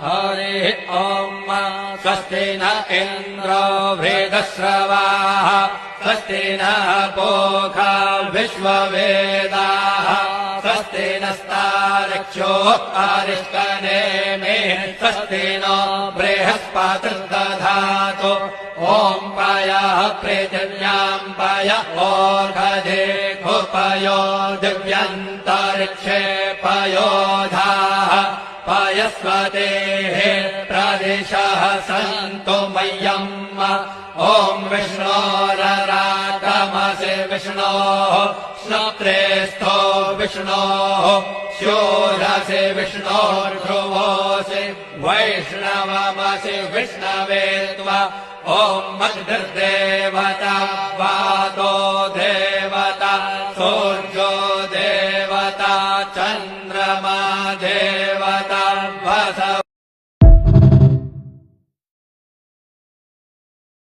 हरिः ॐ स्वस्ति न इन्द्रो वृद्धश्रवाः स्वस्ति नः पूषा विश्ववेदाः स्वस्ति नस्तार्क्ष्यो अरिष्टनेमिः स्वस्ति नो बृहस्पतिर्दधातु ॐ पयः पृथिव्याम् पय ओर्धेघुपयो दिव्यन्तरिक्षे पयोधाः पयस्वतेः प्रदिशः सन्तु मह्यम् ॐ विष्णोररागमसि विष्णोः श्रोत्रेस्थो विष्णोः शोरसि विष्णोर्ध्रुवोऽसि वैष्णवमसि विष्णवे त्वा ॐ अग्निर्देवता वातो देवता सूर्यो देवता चन्द्रमा देवता